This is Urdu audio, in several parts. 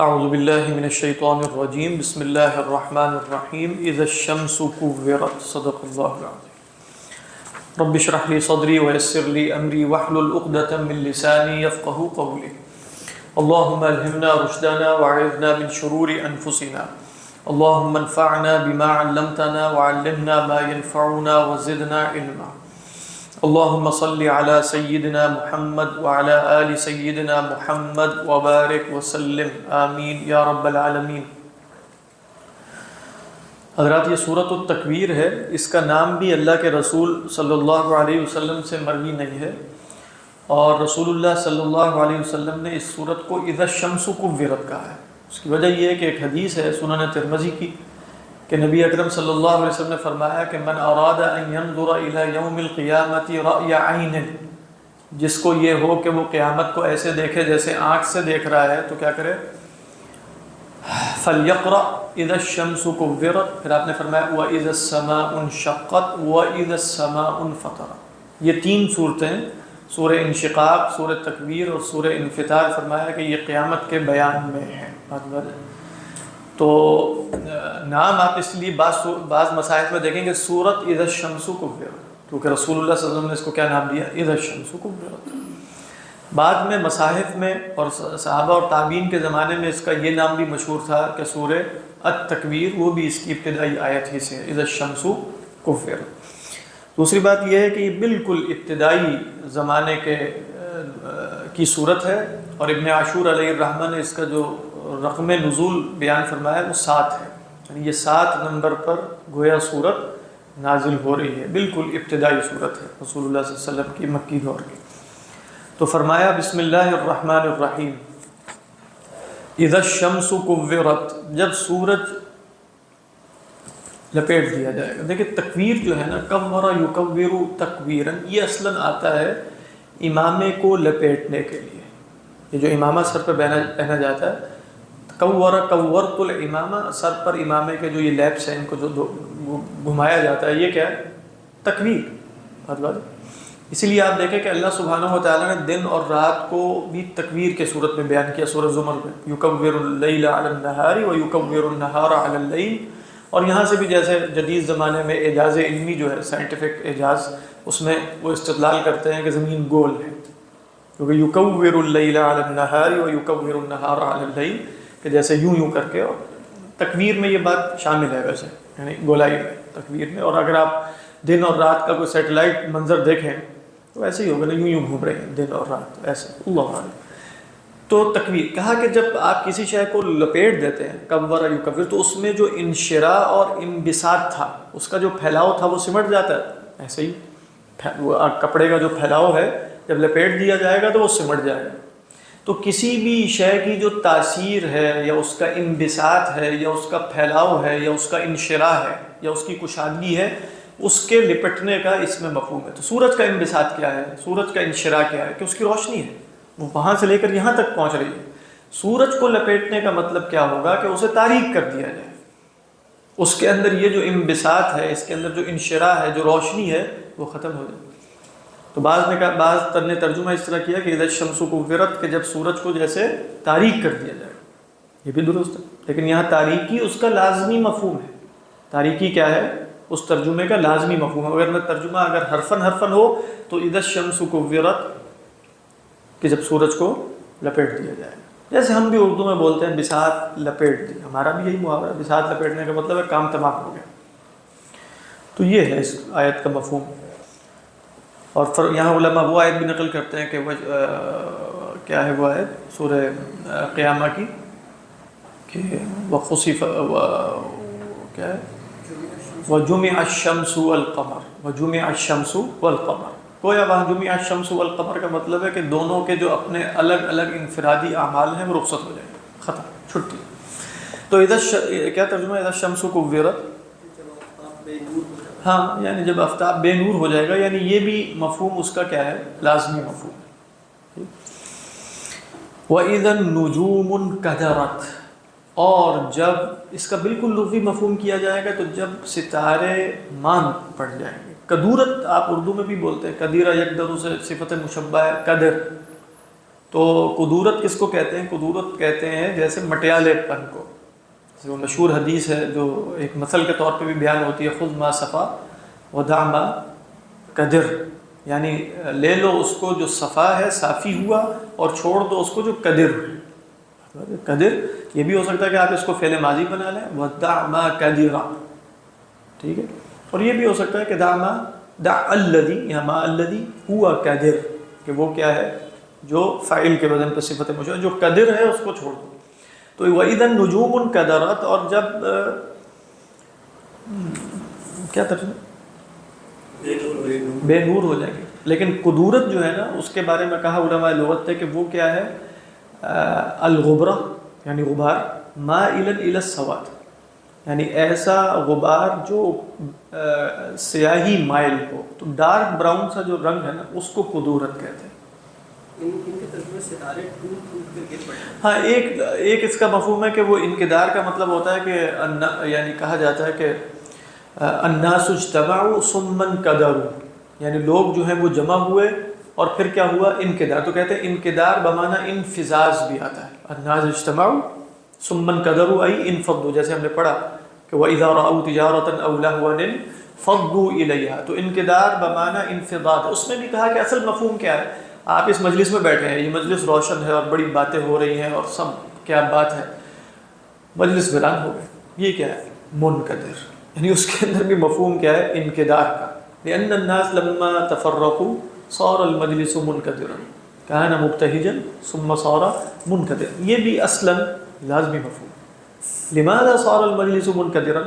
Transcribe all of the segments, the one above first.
اعوذ باللہ من الشیطان الرجیم بسم اللہ الرحمن الرحیم اذا الشمس کورت صدق اللہ العظیم رب اشرح لی صدری ویسر لی امری واحلل عقدۃ من لسانی یفقہوا قولی اللہم الہمنا رشدنا واعذنا من شرور انفسنا اللہم انفعنا بما علمتنا وعلمنا ما ينفعنا وزدنا علما اللہم صلی علی سیدنا محمد وعلی آل سیدنا محمد وبارک وسلم آمین یا رب العالمین۔ حضرات، یہ سورۃ التکویر ہے، اس کا نام بھی اللہ کے رسول صلی اللہ علیہ وسلم سے مروی نہیں ہے، اور رسول اللہ صلی اللہ علیہ وسلم نے اس سورت کو اذا الشمس کورت کہا ہے۔ اس کی وجہ یہ ہے کہ ایک حدیث ہے سنن ترمذی کی کہ نبی اکرم صلی اللہ علیہ وسلم نے فرمایا کہ من اراد ان ينظر الى یوم القیامت رأی عین، جس کو یہ ہو کہ وہ قیامت کو ایسے دیکھے جیسے آنکھ سے دیکھ رہا ہے تو کیا کرے؟ فلیقرأ اذا الشمس کورت، پھر آپ نے فرمایا واذا السماء انشقت واذا السماء انفطرت۔ یہ تین صورتیں، سورہ انشقاق، سورہ تکویر اور سورہ انفطار، فرمایا کہ یہ قیامت کے بیان میں ہیں۔ تو نام آپ اس لیے بعض مصاحف میں دیکھیں گے سورت اذا الشمس کورت، کیونکہ رسول اللہ صلی اللہ علیہ وسلم نے اس کو کیا نام دیا؟ اذا الشمس کورت۔ بعد میں مصاحف میں اور صحابہ اور تابعین کے زمانے میں اس کا یہ نام بھی مشہور تھا کہ سورہ التکویر، وہ بھی اس کی ابتدائی آیت ہی سے اذا الشمس کورت۔ دوسری بات یہ ہے کہ یہ بالکل ابتدائی زمانے کی صورت ہے، اور ابن عاشور علیہ الرحمہ نے اس کا جو رقم نزول بیان فرمایا وہ 7 ہے، یعنی یہ 7 نمبر پر گویا صورت نازل ہو رہی ہے، بالکل ابتدائی صورت ہے رسول اللہ صلی اللہ علیہ وسلم کی مکی دور کی۔ تو فرمایا بسم اللہ الرحمن الرحیم اذا الشمس کورت، جب سورج لپیٹ دیا جائے گا۔ دیکھیں تکویر جو ہے نا، کور یکور تکویرن، یہ اصلاً آتا ہے امامے کو لپیٹنے کے لیے، یہ جو امامہ سر پہ پہنا جاتا ہے، کورت الامامہ، سر پر امامے کے جو یہ لیپس ہیں ان کو جو گھمایا جاتا ہے، یہ کیا ہے؟ تکویر۔ اسی لیے آپ دیکھیں کہ اللہ سبحانہ و تعالیٰ نے دن اور رات کو بھی تکویر کے صورت میں بیان کیا، سورہ زمر میں یکور اللیل علی النہار و یکور النہار علی اللیل۔ اور یہاں سے بھی جیسے جدید زمانے میں اعجاز علمی جو ہے، سائنٹیفک اعجاز، اس میں وہ استدلال کرتے ہیں کہ زمین گول ہے، کیونکہ یکور اللیل علی النہار و یکور النہار علی اللیل، کہ جیسے یوں کر کے، اور تکویر میں یہ بات شامل ہے ویسے، یعنی گولائی میں تکویر میں۔ اور اگر آپ دن اور رات کا کوئی سیٹلائٹ منظر دیکھیں تو ایسے ہی ہوگا نا، یوں گھوم رہے ہیں دن اور رات ایسے، اللہ عالم۔ تو تکویر کہا کہ جب آپ کسی شے کو لپیٹ دیتے ہیں، کور یکور، تو اس میں جو انشراح اور انبساط تھا، اس کا جو پھیلاؤ تھا وہ سمٹ جاتا ہے، ایسے ہی وہ کپڑے کا جو پھیلاؤ ہے جب لپیٹ دیا جائے گا تو وہ سمٹ جائے گا۔ تو کسی بھی شے کی جو تاثیر ہے یا اس کا انبساط ہے یا اس کا پھیلاؤ ہے یا اس کا انشراح ہے یا اس کی کشادگی ہے، اس کے لپٹنے کا اس میں مفہوم ہے۔ تو سورج کا انبساط کیا ہے؟ سورج کا انشراح کیا ہے؟ کہ اس کی روشنی ہے، وہ وہاں سے لے کر یہاں تک پہنچ رہی ہے۔ سورج کو لپیٹنے کا مطلب کیا ہوگا؟ کہ اسے تاریک کر دیا جائے، اس کے اندر یہ جو انبساط ہے، اس کے اندر جو انشراح ہے، جو روشنی ہے، وہ ختم ہو جائے۔ تو بعض نے ترجمہ اس طرح کیا کہ اذا الشمس کورت، کہ جب سورج کو جیسے تاریک کر دیا جائے، یہ بھی درست ہے، لیکن یہاں تاریکی اس کا لازمی مفہوم ہے۔ تاریکی کیا ہے؟ اس ترجمے کا لازمی مفہوم ہے۔ اگر ترجمہ اگر حرفن ہو تو اذا الشمس کورت، کہ جب سورج کو لپیٹ دیا جائے، جیسے ہم بھی اردو میں بولتے ہیں بساط لپیٹ دی، ہمارا بھی یہی محاورہ ہے، بساط لپیٹنے کا مطلب ہے کام تمام ہو گیا۔ تو یہ ہے اس آیت کا مفہوم۔ اور یہاں علماء وہ آیت بھی نقل کرتے ہیں کہ وہ کیا ہے، وہ آیت سورہ قیامہ کی کہ وخسف کیا ہے، وجمع الشمس والقمر، وجمع الشمس والقمر۔ گویا وہاں جمع الشمس والقمر کا مطلب ہے کہ دونوں کے جو اپنے الگ الگ انفرادی اعمال ہیں وہ رخصت ہو جائیں گے، ختم، چھٹی۔ تو کیا ترجمہ ہے اذا الشمس کورت؟ ہاں، یعنی جب آفتاب بے نور ہو جائے گا، یعنی یہ بھی مفہوم اس کا کیا ہے؟ لازمی مفہوم ہے۔ وَإِذَا النُّجُومُ انْكَدَرَتْ، اور جب اس کا بالکل لغوی مفہوم کیا جائے گا تو جب ستارے ماند پڑ جائیں گے۔ کدورت آپ اردو میں بھی بولتے ہیں، قدیرہ یقدر سے صفت مشبہ ہے قدر، تو قدورت کس کو کہتے ہیں؟ قدورت کہتے ہیں جیسے مٹیالے پن کو. وہ مشہور حدیث ہے جو ایک مثل کے طور پہ بھی بیان ہوتی ہے، خذ ما صفا ودع ما قدر، یعنی لے لو اس کو جو صفا ہے، صافی ہوا، اور چھوڑ دو اس کو جو قدر ہے. قدر یہ بھی ہو سکتا ہے کہ آپ اس کو فعل ماضی بنا لیں، ودع ما قدر، ٹھیک ہے. اور یہ بھی ہو سکتا ہے کہ دع الذی یا ما الذی ہوا قدر، کہ وہ کیا ہے جو فاعل کے وزن پہ صفت مشبہ جو قدر ہے اس کو چھوڑ دو. تو وَإِذَا النُّجُومُ انْكَدَرَتْ، اور جب کیا ترجمہ بے نور ہو جائیں گے. لیکن قدورت جو ہے نا اس کے بارے میں کہا علماء لغت ہے کہ وہ کیا ہے، الغبرہ یعنی غبار، مائلا الی السواد، یعنی ایسا غبار جو سیاہی مائل ہو. تو ڈارک براؤن سا جو رنگ ہے نا اس کو قدورت کہتے ہیں. ہاں ایک اس کا مفہوم ہے کہ وہ انقدار کا مطلب ہوتا ہے کہ یعنی کہا جاتا ہے کہ الناس اجتمعوا ثم انقدروا، یعنی لوگ جو ہیں وہ جمع ہوئے اور پھر کیا ہوا، انقدار. تو کہتے ہیں انقدار بمعنی انفزاز بھی آتا ہے. الناس اجتمعوا ثم انقدروا ای انفضوا، جیسے ہم نے پڑھا کہ وَإِذَا رَأَوْا تِجَارَةً أَوْ لَهْوًا انفضوا إِلَيْهَا. تو انقدار بمعنی انفضاض. اس میں بھی کہا کہ اصل مفہوم کیا ہے، آپ اس مجلس میں بیٹھے ہیں، یہ مجلس روشن ہے اور بڑی باتیں ہو رہی ہیں اور سب کیا بات ہے، مجلس ویران ہو گئے. یہ کیا ہے، منقدر، یعنی اس کے اندر بھی مفہوم کیا ہے، انقدار کا. لأن الناس لما تفرقوا صار المجلس منقدرا كان مبتهجا ثم صار منقدرا. یہ بھی اصلا لازمی مفہوم. لماذا صار المجلس منقدرا؟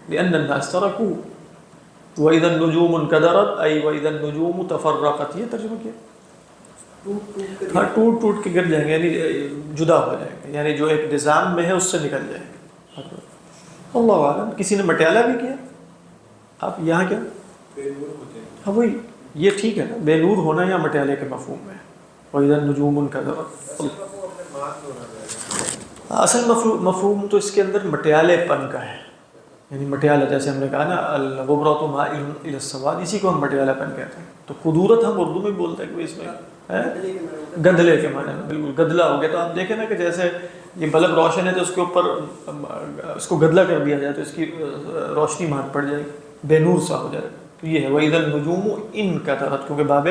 لأن الناس تركوا. وإذا النجوم انقدرت أي وإذا النجوم تفرقت. یہ ترجمہ کیا، ہاں ٹوٹ ٹوٹ کے گر جائیں گے، یعنی جدا ہو جائیں گے، یعنی جو ایک نظام میں ہے اس سے نکل جائیں گے. اللہ عالم. کسی نے مٹیالہ بھی کیا. آپ یہاں کیا، ہاں وہی یہ ٹھیک ہے نا، بے نور ہونا یا مٹیالے کے مفہوم میں. وَإِذَا النُّجُومُ انْكَدَرَتْ. اصل مفہوم تو اس کے اندر مٹیالے پن کا ہے، یعنی مٹیالہ، جیسے ہم نے کہا نا الغبرۃ مائل الی السواد، اسی کو ہم مٹیالہ پن کہتے ہیں. تو قدورت ہم اردو میں بولتے ہیں کہ اس میں گدلے کے معنی میں، بالکل گدلا ہو گیا. تو آپ دیکھیں نا کہ جیسے یہ بلب روشن ہے تو اس کے اوپر اس کو گدلا کر دیا جائے تو اس کی روشنی مار پڑ جائے، بے نور سا ہو جائے. تو یہ ہے وَإِذَا النُّجُومُ انْكَدَرَتْ، کیونکہ باب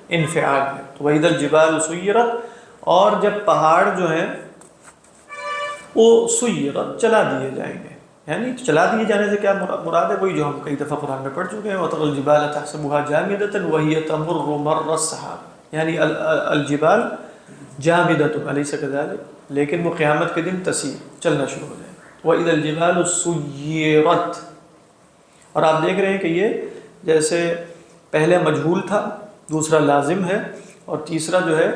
انفعال ہے. تو وَإِذَا الْجِبَالُ سُيِّرَتْ، اور جب پہاڑ جو ہیں وہ سُيِّرَتْ چلا دیے جائیں گے. یعنی چلا دیے جانے سے کیا مراد ہے، وہی جو ہم کئی دفعہ قرآن میں پڑھ چکے ہیں. وَتَرَى الْجِبَالَ تَحْسَبُهَا جَامِدَةً وَهِيَ تَمُرُّ مَرَّ السَّحَابِ، یعنی الجبال جامدۃ الیس کذالک، لیکن وہ قیامت کے دن تسیر چلنا شروع ہو جائے. وَإِذَا الْجِبَالُ سُيِّرَتْ. اور آپ دیکھ رہے ہیں کہ یہ جیسے پہلے مجہول تھا، دوسرا لازم ہے، اور تیسرا جو ہے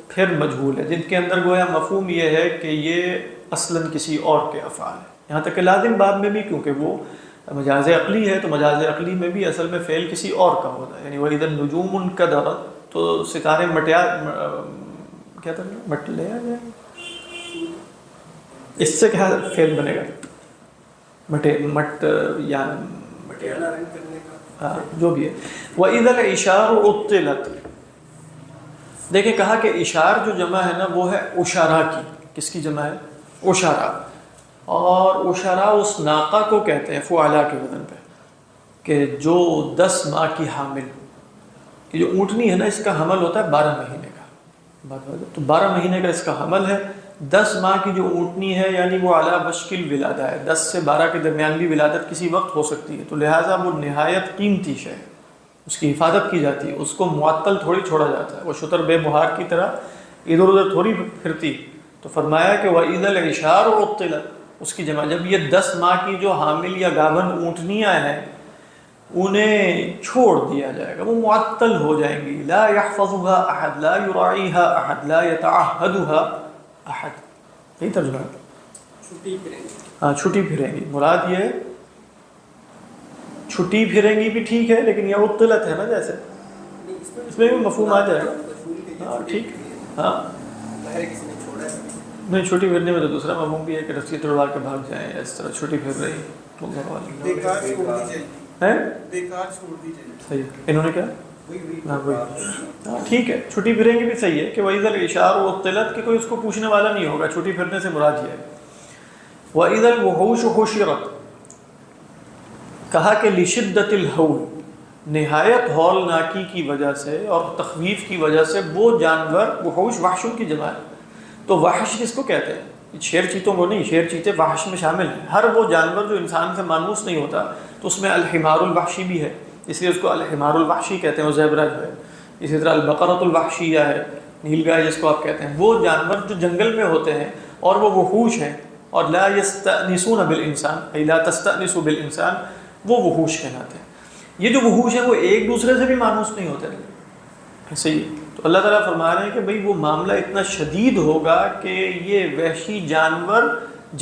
پھر مجہول ہے، جن کے اندر گویا مفہوم یہ ہے کہ یہ اصلاً کسی اور کے افعال ہیں. یہاں تک کہ لازم باب میں بھی، کیونکہ وہ مجاز عقلی ہے، تو مجاز عقلی میں بھی اصل میں فعل کسی اور کا ہوتا ہے. یعنی وَإِذَا النُّجُومُ انْكَدَرَتْ، تو ستارے کیا تھا، مٹ لے آ جائیں. اس سے کیا فعل بنے گا، مٹ یا جو بھی ہے. وَإِذَا الْعِشَارُ عُطِّلَتْ. دیکھیں کہا کہ اشار جو جمع ہے نا وہ ہے اشارہ کی. کس کی جمع ہے، اشارہ. اور اشارہ اس ناقہ کو کہتے ہیں فعلا کے وزن پہ، کہ جو 10 ماہ کی حامل ہو. کہ جو اونٹنی ہے نا اس کا حمل ہوتا ہے 12 مہینے کا، تو 12 مہینے کا اس کا حمل ہے. 10 ماہ کی جو اونٹنی ہے یعنی وہ اعلیٰ بشکل ولادہ ہے، 10 سے 12 کے درمیان بھی ولادت کسی وقت ہو سکتی ہے. تو لہٰذا وہ نہایت قیمتی شے ہے، اس کی حفاظت کی جاتی ہے، اس کو معطل تھوڑی چھوڑا جاتا ہے. وہ شتر بے مہار کی طرح ادھر ادھر تھوڑی پھرتی. تو فرمایا کہ وَإِذَا الْعِشَارُ عُطِّلَتْ، اس کی جمع جب یہ 10 ماہ کی جو حامل یا گابن اونٹنیاں ہیں انہیں چھوڑ دیا جائے گا، وہ معطل ہو جائیں گی. لا يحفظها احد، لا يراعيها احد، لا يتعهدها احد. یہی ترجمہ ہے. ہاں چھٹی پھریں گی، مراد یہ چھٹی پھریں گی بھی ٹھیک ہے، لیکن یہ عطلت ہے نا، جیسے اس میں بھی مفہوم آ جائے گا. ہاں ٹھیک، ہاں نہیں چھٹی پھرنے میں تو دوسرا مفہوم بھی ہے کہ رسی توڑوا کے بھاگ جائیں، اس طرح چھٹی پھر رہی ہے. صحیح. انہوں نے کیا ہاں ٹھیک ہے، چھٹی پھریں گے بھی صحیح ہے کہ وَإِذَا الْعِشَارُ عُطِّلَتْ کہ کوئی اس کو پوچھنے والا نہیں ہوگا، چھٹی پھرنے سے مراد یہ ہے۔ وَإِذَا الْوُحُوشُ حُشِرَتْ کہا کہ لِشِدَّةِ الْهَوْلِ نہایت ہولناکی کی وجہ سے اور تخویف کی وجہ سے وہ جانور، وحوش وحشوں کی جمع ہے، تو وحش کس کو کہتے ہیں؟ شیر چیتوں کو نہیں، شیر چیتے وحش میں شامل ہیں۔ ہر وہ جانور جو انسان سے مانوس نہیں ہوتا تو اس میں الحمار الوحشی بھی ہے، اس لیے اس کو الحمار الوحشی کہتے ہیں، وہ زیبرا جو ہے۔ اسی طرح البقرۃ الوحشیہ ہے، نیل گائے جس کو آپ کہتے ہیں، وہ جانور جو جنگل میں ہوتے ہیں اور وہ وحوش ہیں، اور لا یستأنسون بالانسان ای لا تستأنس بالانسان، وہ وحوش کہلاتے ہیں۔ یہ جو وحوش ہیں وہ ایک دوسرے سے بھی مانوس نہیں ہوتے، ایسے ہی تو اللہ تعالیٰ فرما رہے ہیں کہ بھئی وہ معاملہ اتنا شدید ہوگا کہ یہ وحشی جانور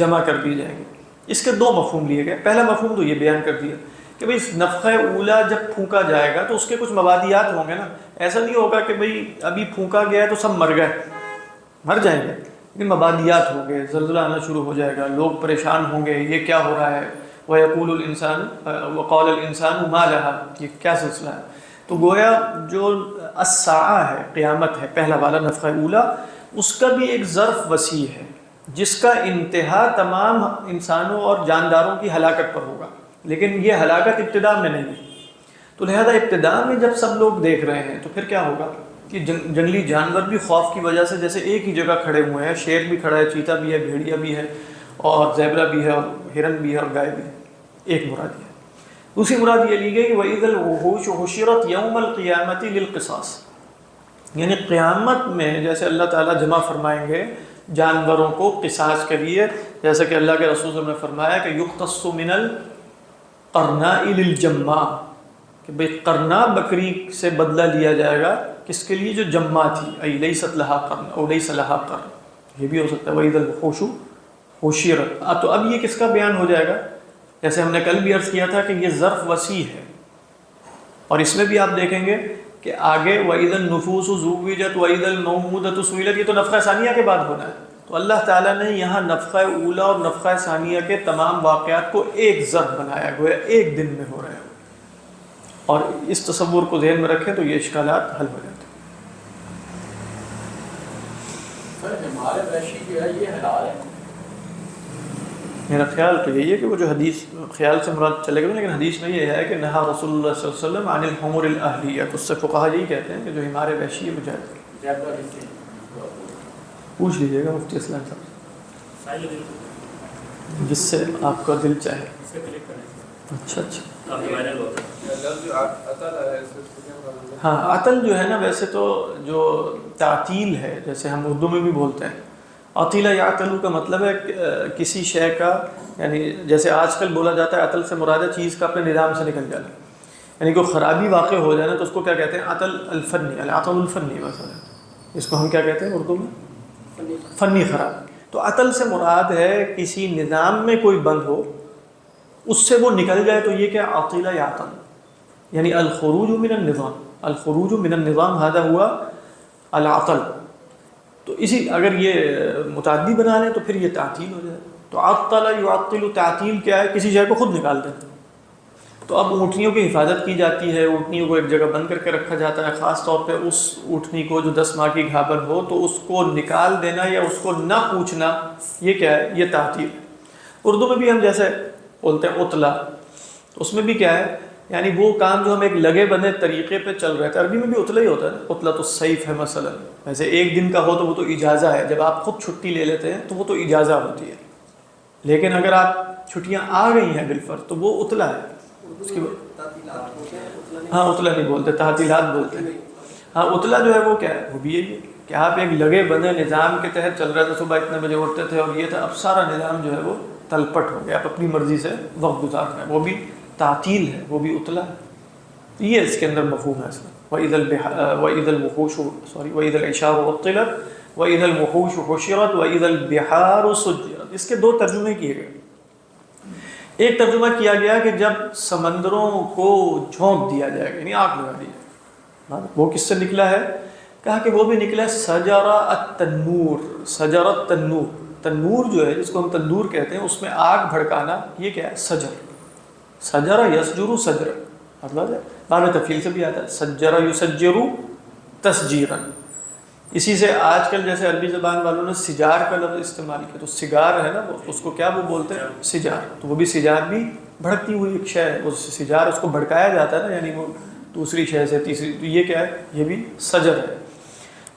جمع کر دی جائیں گے۔ اس کے دو مفہوم لیے گئے۔ پہلا مفہوم تو یہ بیان کر دیا کہ بھئی نفخہ اولا جب پھونکا جائے گا تو اس کے کچھ مبادیات ہوں گے نا، ایسا نہیں ہوگا کہ بھئی ابھی پھونکا گیا ہے تو سب مر گئے، مر جائیں گے، لیکن مبادیات ہوں گے، زلزلہ آنا شروع ہو جائے گا، لوگ پریشان ہوں گے، یہ کیا ہو رہا ہے، وَيَقُولُ الْإِنسَانُ وَقَالَ الْإِنسَانُ مَا لَهَا، یہ کیا سلسلہ ہے۔ تو گویا جو الساعہ ہے، قیامت ہے، پہلا والا نفخہ اولا، اس کا بھی ایک ظرف وسیع ہے جس کا انتہا تمام انسانوں اور جانداروں کی ہلاکت پر ہوگا، لیکن یہ ہلاکت ابتدا میں نہیں ہے۔ تو لہذا ابتدا میں جب سب لوگ دیکھ رہے ہیں تو پھر کیا ہوگا کہ جنگلی جانور بھی خوف کی وجہ سے جیسے ایک ہی جگہ کھڑے ہوئے ہیں، شیر بھی کھڑا ہے، چیتا بھی ہے، بھیڑیا بھی ہے، اور زیبرا بھی ہے، اور ہرن بھی ہے، اور گائے بھی ہے۔ ایک مراد یہ ہے۔ دوسری مراد یہ لی گئی کہ وَإِذَا الْوُحُوشُ حُشِرَتْ يَوْمَ الْقِيَامَةِ لِلْقِصَاصِ، یعنی قیامت میں جیسے اللہ تعالیٰ جمع فرمائیں گے جانوروں کو قصاص کے لیے، جیسا کہ اللہ کے رسول صلی اللہ علیہ وسلم نے فرمایا کہ يُقْتَصُّ مِنَ الْقَرْنَاءِ لِلْجَمَّاءِ، کہ بھئی قرنا بکری سے بدلہ لیا جائے گا کس کے لیے؟ جو جمع تھی، ای لیست لہا قرن او لیس لہا قرن، یہ بھی ہو سکتا ہے وَإِذَا الْوُحُوشُ حُشِرَتْ۔ تو اب یہ کس کا بیان ہو جائے گا؟ جیسے ہم نے کل بھی عرض کیا تھا کہ یہ ظرف وسیع ہے، اور اس میں بھی آپ دیکھیں گے کہ آگے وَإِذَا النُّفُوسُ زُوِّجَتْ وَإِذَا الْمَوْءُودَةُ سُئِلَتْ، یہ تو نفخہ ثانیہ کے بعد ہونا ہے۔ تو اللہ تعالیٰ نے یہاں نفخہ اولا اور نفخہ ثانیہ کے تمام واقعات کو ایک ضرب بنایا، گویا ایک دن میں ہو رہے ہیں، اور اس تصور کو ذہن میں رکھیں تو یہ اشکالات حل ہو جاتے ہیں۔ ہمارے وحشی جو ہے یہ حلال ہے؟ میرا خیال تو یہی ہے کہ وہ جو حدیث خیال سے مراد چلے گئے، لیکن حدیث میں یہ ہے کہ نہا رسول اللہ صلی اللہ علیہ وسلم عن الحمر الاہلیہ، تو اس سے فقہا یہی کہتے ہیں کہ جو ہمارے وحشی ہے وہ جائز ہے۔ پوچھ لیجیے گا مفتی اسلام صاحب سے، جس سے آپ کا دل چاہے۔ اچھا اچھا، ہاں عطل جو ہے نا، ویسے تو جو تعطیل ہے جیسے ہم اردو میں بھی بولتے ہیں، عطیلہ یعطلو کا مطلب ہے کسی شے کا، یعنی جیسے آج کل بولا جاتا ہے عطل سے مراد ہے چیز کا اپنے نظام سے نکل جانا، یعنی کوئی خرابی واقع ہو جائے نا تو اس کو کیا کہتے ہیں؟ عطل الفنی، العطل الفنی مثلا، اس کو ہم کیا کہتے ہیں اردو میں؟ فنی خرابی۔ تو عطل سے مراد ہے کسی نظام میں کوئی بند ہو، اس سے وہ نکل جائے تو یہ کیا عطیلہ یعطل، یعنی الخروج من النظام، الخروج من النظام هذا ہوا العطل۔ تو اسی اگر یہ متعدی بنا لیں تو پھر یہ تعطیل ہو جائے۔ تو عطل یعطل، تعطیل کیا ہے؟ کسی شے کو خود نکال دیتے ہیں۔ تو اب اونٹنیوں کی حفاظت کی جاتی ہے، اونٹنیوں کو ایک جگہ بند کر کے رکھا جاتا ہے، خاص طور پہ اس اونٹنی کو جو 10 ماہ کی گھابر ہو، تو اس کو نکال دینا یا اس کو نہ پوچھنا، یہ کیا ہے؟ یہ تعطیل ہے۔ اردو میں بھی ہم جیسے بولتے ہیں اطلا، تو اس میں بھی کیا ہے؟ یعنی وہ کام جو ہم ایک لگے بندے طریقے پہ چل رہے تھے، عربی میں بھی اطلا ہی ہوتا ہے نا، اطلۃ الصیف ہے مثلا، ویسے ایک دن کا ہو تو وہ تو اجازہ ہے، جب آپ خود چھٹی لے لیتے ہیں تو وہ تو اجازہ ہوتی ہے، لیکن اگر آپ چھٹیاں آ گئی ہیں بالفرض تو وہ اطلا ہے۔ اس کی ہاں اطلا نہیں بولتے، تعطیلات بولتے ہیں۔ ہاں اطلا جو ہے وہ کیا ہے؟ وہ بھی یہی ہے کہ آپ ایک لگے بندے نظام کے تحت چل رہے تھے، صبح اتنے بجے اٹھتے تھے اور یہ تھا، اب سارا نظام جو ہے وہ تلپٹ ہو گیا، آپ اپنی مرضی سے وقت گزار رہے ہیں، وہ بھی تعطیل ہے، وہ بھی اطلا ہے۔ یہ اس کے اندر مفہوم ہے اصلا۔ وَإِذَا الْوُحُوشُ وَإِذَا الْعِشَارُ عُطِّلَتْ وَإِذَا الْوُحُوشُ حُشِرَتْ وَإِذَا الْبِحَارُ سُجِّرَتْ، اس کے دو ترجمے کیے گئے۔ ایک ترجمہ کیا گیا کہ جب سمندروں کو جھونک دیا جائے گا، یعنی آگ لگا دی جائے گی۔ وہ کس سے نکلا ہے؟ کہا کہ وہ بھی نکلا ہے سجرہ التنور، سجرہ التنور، تنور جو ہے جس کو ہم تندور کہتے ہیں، اس میں آگ بھڑکانا، یہ کیا ہے؟ سجر، سجرہ یسجر سجر، مطلب ہے بعد میں تفصیل سے بھی آتا ہے سجرہ یسجرو تسجیرا. اسی سے آج کل جیسے عربی زبان والوں نے سجار کا لفظ استعمال کیا، تو سگار ہے نا اس کو کیا وہ بولتے ہیں سجار، تو وہ بھی سجار بھی بھڑکتی ہوئی ایک شے ہے، وہ سجار اس کو بھڑکایا جاتا ہے نا، یعنی وہ دوسری شے سے تیسری، تو یہ کیا ہے یہ بھی سجر ہے.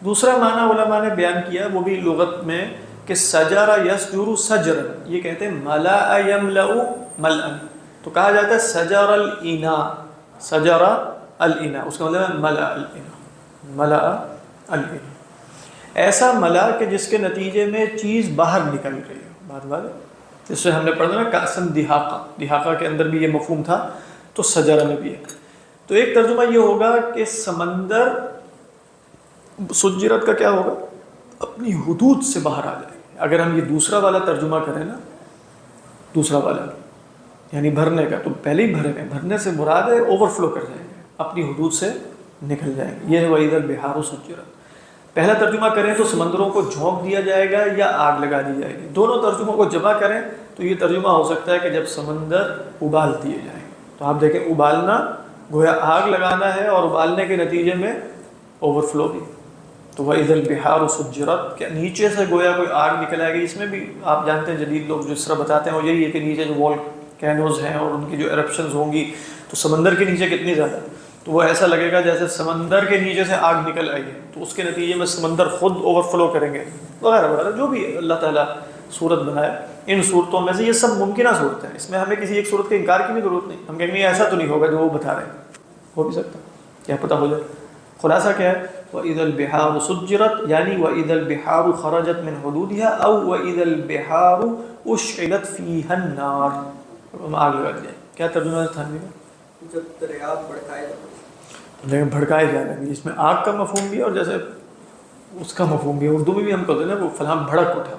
دوسرا معنی علماء نے بیان کیا وہ بھی لغت میں کہ سجر یسجر سجرا، یہ کہتے ہیں ملأ یملأ ملأ، تو کہا جاتا ہے سجر الاناء، سجر الاناء اس کا مطلب ہے ملأ الاناء، ملأ الاناء، ایسا ملا کہ جس کے نتیجے میں چیز باہر نکل رہی ہے. بات بات جس سے ہم نے پڑھا نا کاسن دہاقہ، دہاقہ کے اندر بھی یہ مفہوم تھا، تو سجرہ میں بھی ہے. تو ایک ترجمہ یہ ہوگا کہ سمندر سجرت کا کیا ہوگا اپنی حدود سے باہر آ جائے. اگر ہم یہ دوسرا والا ترجمہ کریں نا، دوسرا والا یعنی بھرنے کا، تو پہلے ہی بھرے گئے، بھرنے سے مراد ہے اوور فلو کر جائیں گے، اپنی حدود سے نکل جائیں گے. یہ ہے وَإِذَا الْبِحَارُ سُجِّرَتْ. پہلا ترجمہ کریں تو سمندروں کو جھونک دیا جائے گا یا آگ لگا دی جائے گی. دونوں ترجموں کو جمع کریں تو یہ ترجمہ ہو سکتا ہے کہ جب سمندر ابال دیے جائیں. تو آپ دیکھیں ابالنا گویا آگ لگانا ہے، اور ابالنے کے نتیجے میں اوور فلو بھی. تو وَإِذَا الْبِحَارُ سُجِّرَتْ کہ نیچے سے گویا کوئی آگ نکل آئے گی. اس میں بھی آپ جانتے ہیں جدید لوگ جس طرح بتاتے ہیں وہ یہی ہے کہ نیچے جو وولکینوز ہیں اور ان کی جو ایرپشنز ہوں گی تو سمندر کے نیچے کتنی زیادہ، تو وہ ایسا لگے گا جیسے سمندر کے نیچے سے آگ نکل آئی ہے، تو اس کے نتیجے میں سمندر خود اوور فلو کریں گے وغیرہ وغیرہ، جو بھی اللہ تعالیٰ صورت بنائے. ان صورتوں میں سے یہ سب ممکنہ صورت ہیں، اس میں ہمیں کسی ایک صورت کے انکار کی بھی ضرورت نہیں. ہم کہیں گے ایسا تو نہیں ہوگا جو وہ بتا رہے ہیں، ہو بھی سکتا کیا پتہ ہو جائے. خلاصہ کیا ہے وَإِذَا الْبِحَارُ سُجِّرَتْ یعنی وَإِذَا الْبِحَارُ خَرَجَتْ مِنْ حُدُودِهَا أو وَإِذَا الْبِحَارُ أُشْعِلَتْ فِيهَا النَّارُ، آگ لگا دی جائے. کیا ترجمہ ہے تھانوی کا؟ جب دریا بھڑکائے جاتے لیکن بھڑکائے جا رہے ہیں، اس میں آگ کا مفہوم بھی ہے اور جیسے اس کا مفہوم بھی ہے. اردو میں بھی ہم کہتے ہیں نا وہ فلاں بھڑک اٹھا،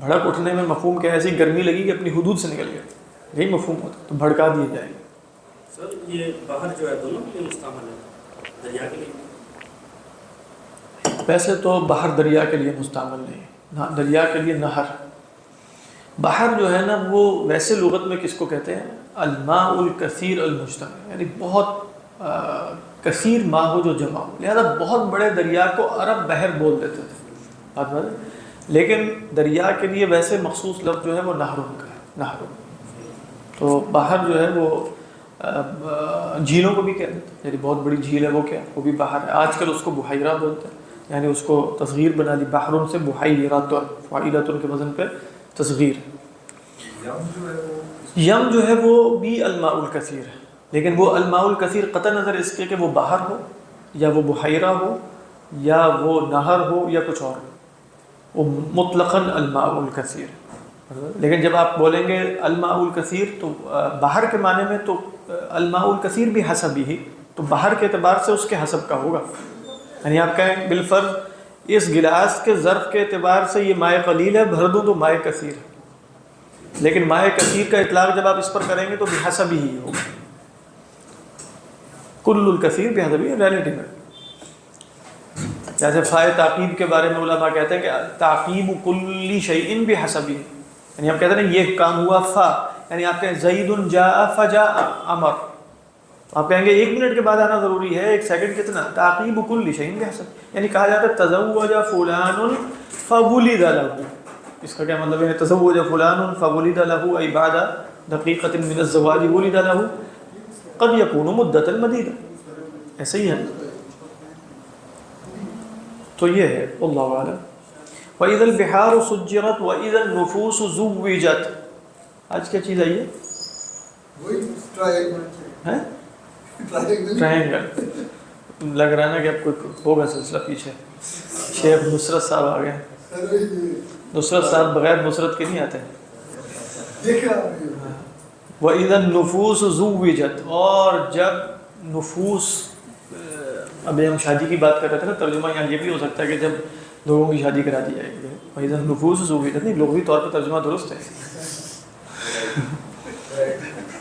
بھڑک اٹھنے میں مفہوم کیا ہے، ایسی گرمی لگی کہ اپنی حدود سے نکل گیا، یہی مفہوم ہوتا ہے. تو بھڑکا دیے جائیں گے. سر یہ باہر جو ہے دونوں کے لیے مستعمل ہے، دریا کے لیے؟ ویسے تو باہر دریا کے لیے مستعمل نہیں ہے، دریا کے لیے نہر. باہر جو ہے نا وہ ویسے لغت میں کس کو کہتے ہیں الماء الکثیر المجتمع، یعنی بہت کثیر ماء ہو جو جمع ہو. لہذا بہت بڑے دریا کو عرب بحر بول دیتے تھے، بات بات ہے. لیکن دریا کے لیے ویسے مخصوص لفظ جو ہے وہ نہرون کا ہے، نہرون. تو باہر جو ہے وہ جھیلوں کو بھی کہتے ہیں، یعنی بہت بڑی جھیل ہے وہ کیا وہ بھی باہر ہے. آج کل اس کو بحیرہ بولتے ہیں، یعنی اس کو تصغیر بنا دی، بحرون سے بحیرات فاعلۃ کے وزن پہ تصغیر. یم جو ہے وہ بھی الماء الکثیر ہے، لیکن وہ الماء الکثیر قطع نظر اس کے کہ وہ باہر ہو یا وہ بحیرہ ہو یا وہ نہر ہو یا کچھ اور، وہ مطلقاً الماء الکثیر. لیکن جب آپ بولیں گے الماء الکثیر تو باہر کے معنی میں تو الماء الکثیر بھی حسبی ہی، تو باہر کے اعتبار سے اس کے حسب کا ہوگا. یعنی آپ کہیں بالفرض اس گلاس کے ظرف کے اعتبار سے یہ مائع قلیل ہے، بھر دوں تو مائع کثیر ہے. لیکن مائع کثیر کا اطلاق جب آپ اس پر کریں گے تو بحسبی ہی ہوگا. کل الکثیر بحسبی ریلیٹیو ہے. جیسے فائے تعقیب کے بارے میں علماء کہتے ہیں کہ تعقیب کل شیء بحسبی، یعنی آپ کہتے ہیں یہ کام ہوا فا، یعنی آپ کہیں زید جاء فجاء امر، آپ کہیں گے 1 منٹ کے بعد آنا ضروری ہے، 1 سیکنڈ کتنا، تعقیب کل شیء بحسب. یعنی کہا جاتا ہے تزوج فلان فولد له، اس کا کیا مطلب ہے تزوج فلان فولد له ای بعد دقیقۃ من الزواج ولد له قد يكون مدۃ مدیدہ، ایسے ہی ہے. تو یہ ہے اللہ اعلم. وَإِذَا الْبِحَارُ سُجِّرَتْ وَإِذَا النُّفُوسُ زُوِّجَتْ. آج کیا چیز آئی ہے؟ ٹرائنگل. لگ رہا ہے نا کہ اب کوئی ہوگا سلسلہ پیچھے. شیخ نصرت صاحب آ گئے. نصرت صاحب بغیر نصرت کے نہیں آتے. وَإِذَا النُّفُوسُ زُوِّجَتْ، اور جب نفوس، ابھی ہم شادی کی بات کر رہے تھے نا، ترجمہ یہاں یہ بھی ہو سکتا ہے کہ جب لوگوں کی شادی کرا دی جائے گی. وَإِذَا النُّفُوسُ زُوِّجَتْ نہیں، لغوی طور پر ترجمہ درست ہے.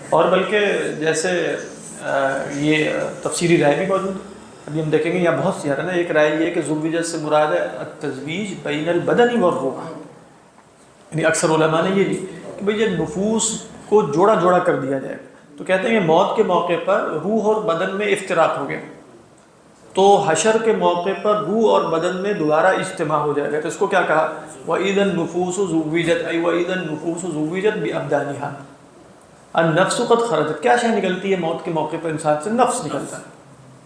اور بلکہ جیسے یہ تفسیری رائے بھی موجود ہے، ابھی ہم دیکھیں گے یہاں بہت سی ہے نا. ایک رائے یہ ہے کہ زوجت سے مراد ہے التزویج بین البدن والروح، یعنی اکثر علماء نے یہ لی کہ بھئی یہ نفوس کو جوڑا جوڑا کر دیا جائے. تو تو کہتے ہیں کہ موت کے موقع پر روح اور بدن میں افتراق ہو گیا، تو حشر کے موقع پر روح اور بدن میں دوبارہ اجتماع ہو جائے گا. تو اس کو کیا کہا؟ وَإِذَا النُّفُوسُ زُوِّجَتْ أَيْ وَإِذَا النُّفُوسُ زُوِّجَتْ بِأَبْدَانِهَا. النفس قد خرجت. کیا شے نکلتی ہے موت کے موقع پر انسان سے؟ نفس نکلتا ہے.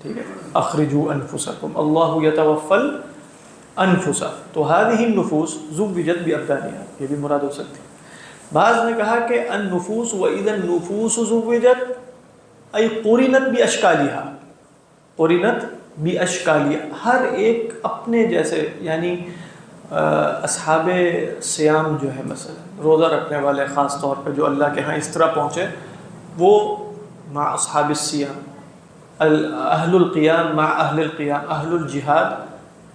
ٹھیک ہے، اخرجوا انفسکم اللہ یتوفی الانفس. تو هذه النفوس زوجت بابدانها، یہ بھی مراد ہو سکتی ہے. بعض نے کہا کہ النفوس واذا النفوس زوجت ای قرنت باشکالها، قرنت باشکالها، ہر ایک اپنے جیسے، یعنی اصحاب صیام جو ہے مثلا روزہ رکھنے والے خاص طور پہ جو اللہ کے ہاں اس طرح پہنچے، وہ مع اصحاب الصیام، اہل القیام مع اہل القیام، اہل الجہاد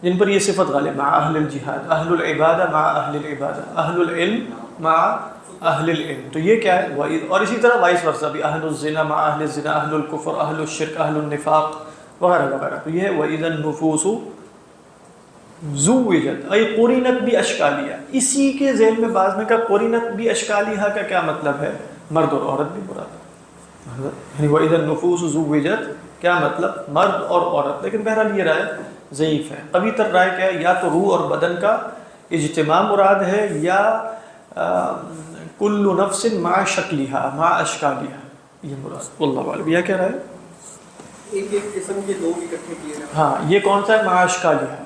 جن پر یہ صفت غالب، مع اہل الجہاد، اہل العبادہ مع اہل العبادہ، اہل العلم مع اہل العلم. تو یہ کیا ہے؟ اور اسی طرح وائس ورثہ بھی، اہل الزنا مع اہل الزنا، اہل الکفر، اہل الشرک، اہل النفاق وغیرہ وغیرہ. تو یہ ہے وَإِذَا النُّفُوسُ زُوِّجَتْ ای قرنت باشکالها. اسی کے ذیل میں بعض نے کہا قرنت باشکالها کا کیا مطلب ہے؟ مرد اور عورت بھی مراد ہے، یعنی وَإِذَا النُّفُوسُ زُوِّجَتْ کیا مطلب؟ مرد اور عورت. لیکن بہرحال یہ رائے ضعیف ہے. قوی تر رائے کیا ہے؟ یا تو روح اور بدن کا اجتماع مراد ہے، یا کل نفس مع شکلها مع اشکالها، یہ مراد. واللہ اعلم. یہ کیا رائے؟ ایک ایک قسم کے لوگ اکٹھے کیے نا. ہاں، یہ کون سا ہے؟ مع اشکالها،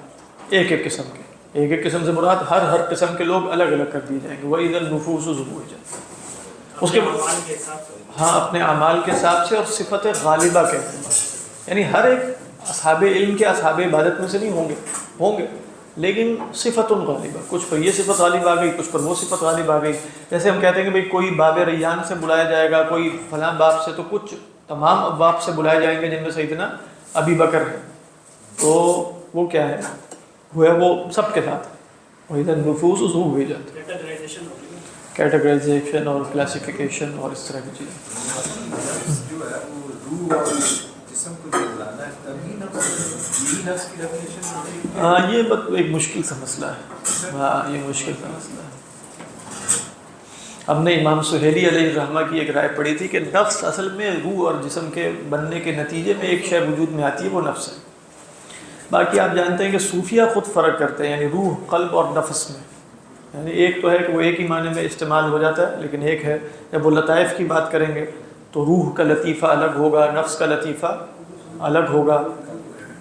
ایک ایک قسم کے. ایک ایک قسم سے مراد ہر قسم کے لوگ الگ الگ کر دیے جائیں گے. وَإِذَا النُّفُوسُ زُوِّجَتْ، اس کے اعمال کے حساب سے، ہاں اپنے اعمال کے حساب سے اور صفت غالبہ کے اعتبار، یعنی ہر ایک اصحاب علم کے اصحاب عبادت میں سے نہیں ہوں گے لیکن صفت غالبہ، کچھ پر یہ صفت غالب آ گئی، کچھ پر وہ صفت غالب آ گئی. جیسے ہم کہتے ہیں کہ بھئی کوئی باب ریان سے بلایا جائے گا، کوئی فلاں باب سے، تو کچھ تمام ابواب سے بلائے جائیں گے جن میں سیدنا ابی بکر ہے. تو وہ کیا ہے؟ وہ ہے وہ سب کے ساتھ وَإِذَا النُّفُوسُ زُوِّجَتْ، کیٹیگرائزیشن ہوگی. کیٹیگرائزیشن اور کلاسیفیکیشن اور اس طرح کی چیزیں. نفس جو ہے وہ روح اور جسم کو جو بلانا ہے، تبھی نفس کی ڈیفینیشن ہوتی ہے. ہاں، یہ ایک مشکل سا مسئلہ ہے. ہاں، یہ مشکل سا مسئلہ ہے. ہم نے امام سہیلی علیہ الرحمہ کی ایک رائے پڑھی تھی کہ نفس اصل میں روح اور جسم کے بننے کے نتیجے میں ایک شے وجود میں آتی ہے، وہ نفس ہے. باقی آپ جانتے ہیں کہ صوفیہ خود فرق کرتے ہیں، یعنی روح، قلب اور نفس میں. یعنی ایک تو ہے کہ وہ ایک ہی معنی میں استعمال ہو جاتا ہے، لیکن ایک ہے جب وہ لطائف کی بات کریں گے تو روح کا لطیفہ الگ ہوگا، نفس کا لطیفہ الگ ہوگا،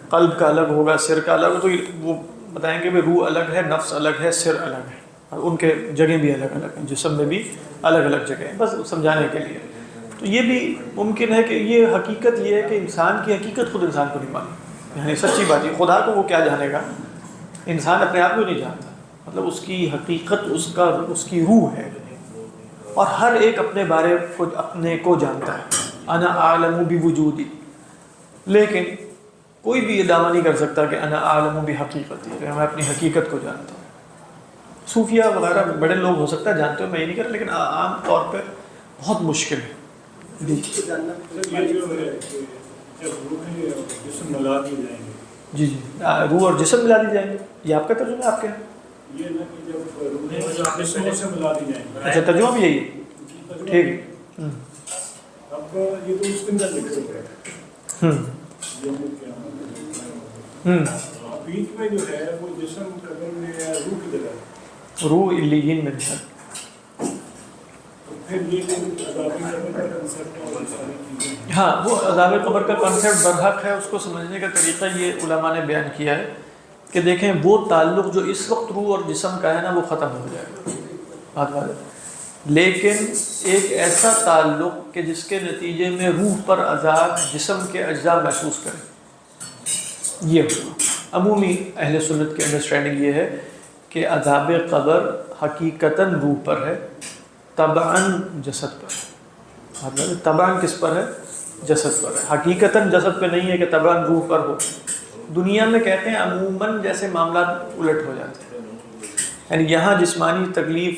قلب کا الگ ہوگا، سر کا الگ. تو وہ بتائیں گے کہ روح الگ ہے، نفس الگ ہے، سر الگ ہے، اور ان کے جگہیں بھی الگ الگ ہیں، جسم میں بھی الگ الگ جگہیں ہیں، بس سمجھانے کے لیے. تو یہ بھی ممکن ہے کہ یہ حقیقت یہ ہے کہ انسان کی حقیقت خود انسان کو نہیں معلوم. یعنی سچی بات ہے، خدا کو وہ کیا جانے گا؟ انسان اپنے آپ کو نہیں جانتا. مطلب اس کی حقیقت اس کی روح ہے، اور ہر ایک اپنے بارے کو اپنے کو جانتا ہے. انا اعلم بوجودی، لیکن کوئی بھی یہ دعویٰ نہیں کر سکتا کہ انا اعلم بحقیقتی، کہ میں اپنی حقیقت کو جانتا ہوں. صوفیہ وغیرہ بڑے لوگ ہو سکتا ہے جانتے ہو، میں یہ نہیں کر رہا، لیکن عام طور پہ بہت مشکل ہے. جی جسم ملا دیے جائیں گے. جی روح اور جسم ملا دی جائیں گے، یہ آپ کا ترجمہ ہے؟ آپ کے یہ نہ کہ جب جسموں سے ملا دی جائیں گے. اچھا، ترجمہ بھی یہی ہے. ٹھیک ہے. اب یہ تو اس کے اندر لکھے ہوئے ہیں. بیچ میں جو ہے وہ جسم قبر میں روح کی جگہ، روح علیین میں نشان. پھر یہ عذاب قبر کا کنسیپٹ اور ساری چیزیں. ہاں، وہ عذاب قبر کا کانسیپٹ برحق ہے. اس کو سمجھنے کا طریقہ یہ علماء نے بیان کیا ہے کہ دیکھیں وہ تعلق جو اس وقت روح اور جسم کا ہے نا، وہ ختم ہو جائے گا بات بات. لیکن ایک ایسا تعلق کہ جس کے نتیجے میں روح پر عذاب جسم کے اجزاء محسوس کرے، یہ ہوگا. عمومی اہل سنت کی انڈرسٹینڈنگ یہ ہے کہ عذاب قبر حقیقتاً روح پر ہے، طبعاً جسد پر ہے. مطلب طبعاً کس پر ہے؟ جسد پر ہے. حقیقتاً جسد پہ نہیں ہے کہ طبعاً روح پر ہو. دنیا میں کہتے ہیں عموماً جیسے معاملات الٹ ہو جاتے ہیں، یعنی یہاں جسمانی تکلیف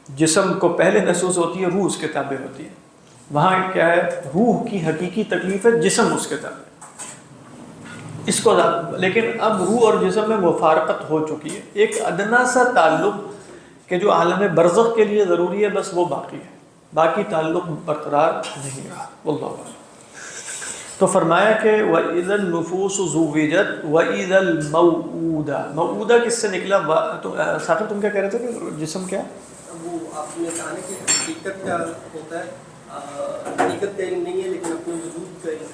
جسم کو پہلے محسوس ہوتی ہے، روح اس کے تابع ہوتی ہے. وہاں کیا ہے؟ روح کی حقیقی تکلیف ہے، جسم اس کے تابع. اس کو لیکن اب روح اور جسم میں مفارقت ہو چکی ہے. ایک ادنا سا تعلق کہ جو عالم برزخ کے لیے ضروری ہے، بس وہ باقی ہے. باقی تعلق برقرار نہیں رہا. واللہ اعلم. تو فرمایا کہ وَإِذَا النُّفُوسُ زُوِّجَتْ وَإِذَا الْمَوْءُودَةُ. موعودہ کس سے نکلا؟ ثاقب تم کیا کہہ رہے تھے کہ جسم کیا؟ وہ آپ نے کہا کہ حقیقت کیا ہوتا ہے، حقیقت کا علم نہیں ہے لیکن اپنے وجود کا علم.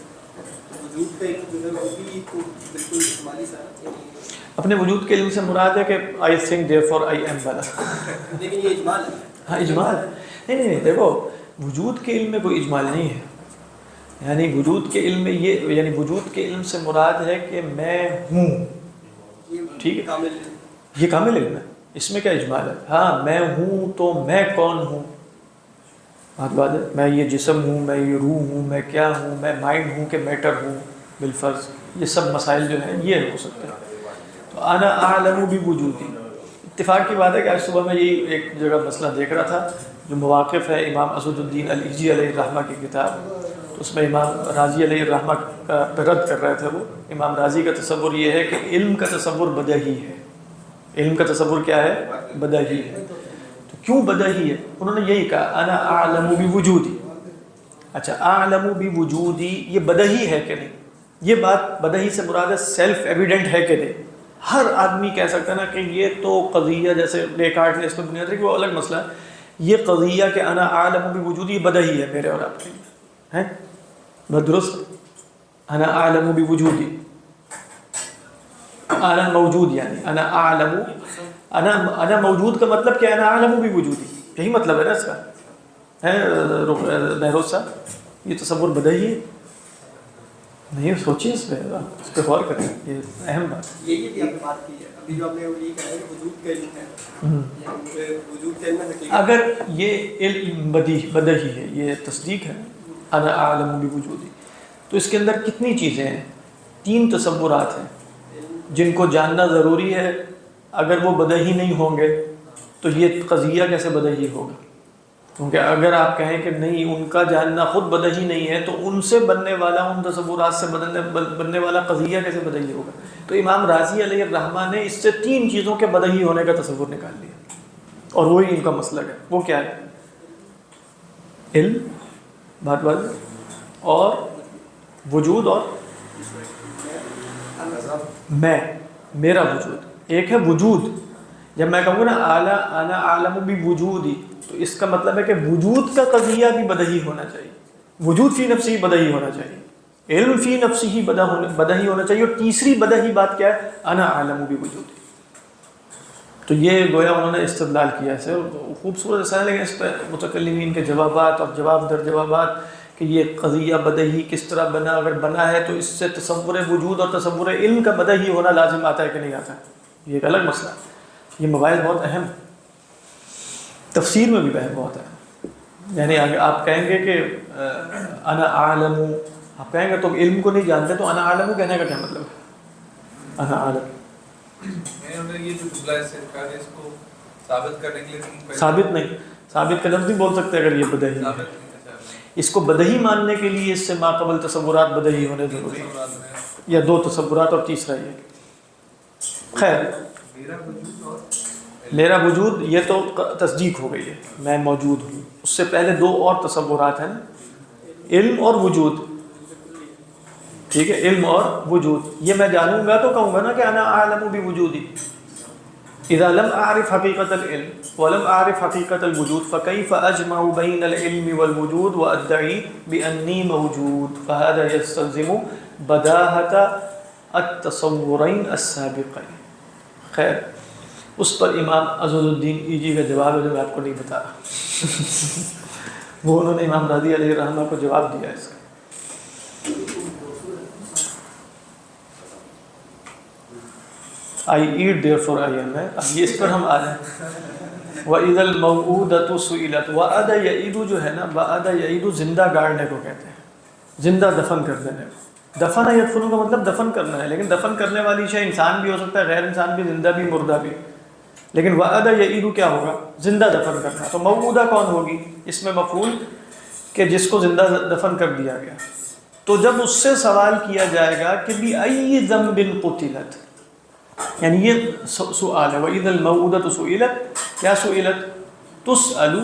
وجود کا علم جو ہے وہ بھی تو بالکل اجمالی سا ہے. اپنے وجود کے علم سے مراد ہے کہ I think therefore I am والا. لیکن یہ اجمال ہے. ہاں اجمال. نہیں دیکھو وجود کے علم میں کوئی اجمال نہیں ہے. یعنی وجود کے علم میں یہ، یعنی وجود کے علم سے مراد ہے کہ میں ہوں. ٹھیک ہے، کامل یہ کامل علم ہے، اس میں کیا اجمال ہے؟ ہاں میں ہوں تو میں کون ہوں، بات ہے. میں یہ جسم ہوں، میں یہ روح ہوں، میں کیا ہوں، میں مائنڈ ہوں کہ میٹر ہوں بالفرض. یہ سب مسائل جو ہیں یہ ہو سکتے ہیں. تو انا اعلم بوجودی. اتفاق کی بات ہے کہ آج صبح میں یہ ایک جگہ مسئلہ دیکھ رہا تھا جو مواقف ہے امام اسد الدین العیجی علیہ الرحمہ کی کتاب. تو اس میں امام راضی علیہ الرحمہ کا رد کر رہے تھے. وہ امام راضی کا تصور یہ ہے کہ علم کا تصور بدہی ہے. علم کا تصور کیا ہے؟ بدہی ہے. تو کیوں بدہی ہے؟ انہوں نے یہی کہا انا اعلم بوجودی. اچھا اعلم بوجودی یہ بدہی ہے کہ نہیں؟ یہ بات بدہی سے مراد ہے سیلف ایویڈنٹ ہے کہ نہیں؟ ہر آدمی کہہ سکتا ہے نا کہ یہ تو قضیہ، جیسے ڈیکارٹ نے اس پر بنیاد رکھی وہ الگ مسئلہ ہے. یہ قضیہ کہ انا اعلم بوجودی یہ بدہی ہے میرے اور آپ کے لیے ہے بدرست. انا اعلم بوجودی، انا موجود، یعنی انا اعلم، انا موجود کا مطلب کہ انا اعلم بوجودی، یہی مطلب ہے نا اس کا ہے بہروز صاحب. یہ تصور بدہی ہے. نہیں سوچیے اس پہ غور کریں، یہ اہم بات ہے. یہی بھی آپ نے بات کی ہے ابھی جو آپ نے یہ کہا ہے کہ وجود کا علم ہے. وجود کا علم ہے. اگر یہ علم بدہی ہے، یہ تصدیق ہے انا اعلم بوجودی، تو اس کے اندر کتنی چیزیں ہیں؟ 3 تصورات ہیں جن کو جاننا ضروری ہے. اگر وہ بدہی نہیں ہوں گے تو یہ قضیہ کیسے بدہی ہوگا؟ کیونکہ اگر آپ کہیں کہ نہیں ان کا جاننا خود بدہی نہیں ہے تو ان سے بننے والا، ان تصورات سے بننے والا قضیہ کیسے بدہی ہوگا؟ تو امام راضی علیہ الرحمہ نے اس سے 3 چیزوں کے بدہی ہونے کا تصور نکال لیا، اور وہی ان کا مسلک ہے. وہ کیا ہے؟ علم، بات اور وجود اور میں، میرا وجود. ایک ہے وجود. جب میں کہوں گا نا انا اعلم بوجودی تو اس کا مطلب ہے کہ وجود کا قضیہ بھی بدہی ہونا چاہیے. وجود فی نفسی بدہی ہونا چاہیے، علم فی نفسی ہی بدہی ہونا چاہیے. اور تیسری بدہی بات کیا ہے؟ انا اعلم بوجودی. تو یہ گویا انہوں نے استدلال کیا ہے. خوبصورت رسالہ، لیکن اس پہ متکلمین کے جوابات اور جواب در جوابات کہ یہ قضیہ بدہی کس طرح بنا. اگر بنا ہے تو اس سے تصور وجود اور تصور علم کا بدہی ہونا لازم آتا ہے کہ نہیں آتا ہے. یہ ایک الگ مسئلہ ہے. یہ مباحث بہت اہم، تفسیر میں بھی بحث بہت ہے. یعنی اگر آپ کہیں گے کہ انا عالم، آپ کہیں گے تم علم کو نہیں جانتے، تو انا عالم کہنے کا کیا مطلب ہے؟ انا عالم یہ جو جملہ ہے اس کو ثابت کرنے کے لیے ثابت نہیں، ثابت کا لفظ نہیں بول سکتے اگر یہ بدہی ہے. اس کو بدہی ماننے کے لیے اس سے ماقبل تصورات بدہی ہونے ضروری ہیں، یا 2 تصورات اور تیسرا یہ. خیر، میرا وجود یہ تو تصدیق ہو گئی ہے، میں موجود ہوں. اس سے پہلے 2 اور تصورات ہیں، علم اور وجود. ٹھیک ہے، علم اور وجود. یہ میں جانوں گا تو کہوں گا نا کہ انا اعلم بوجودی. اذا لم اعرف حقیقت العلم ولم اعرف حقیقت الوجود فكيف اجمع بين العلم والوجود وادعي باني موجود فهذا يستلزم بداهة التصورين السابقين. خیر، اس پر امام اسد الدین ایجی کا جواب ہے جو میں آپ کو نہیں بتا رہا. وہ انہوں نے امام راضی علیہ الرحمہ کو جواب دیا اس کا. I eat therefore I am ہے. اب یہ اس پر ہم آ رہے ہیں. وَإِذَا الْمَوْعُودَةُ سُئِلَتْ. وَعَدَ يَعِيدُ جو ہے نا، وَعَدَ يَعِيدُ زندہ گاڑنے کو کہتے ہیں، زندہ دفن کر دینے کو. دفن یدفن کا مطلب دفن کرنا ہے، لیکن دفن کرنے والی شے انسان بھی ہو سکتا ہے، غیر انسان بھی، زندہ بھی، مردہ بھی. لیکن وعدہ یعیدو کیا ہوگا؟ زندہ دفن کرنا. تو موعودہ کون ہوگی؟ اس میں مفعول کہ جس کو زندہ دفن کر دیا گیا. تو جب اس سے سوال کیا جائے گا کہ بِأَيِّ ذَنْبٍ قُتِلَتْ، یعنی یہ سوال ہے. وَإِذَا الْمَوْعُودَةُ سُئِلَتْ، کیا سئلت؟ تُسْأَلُ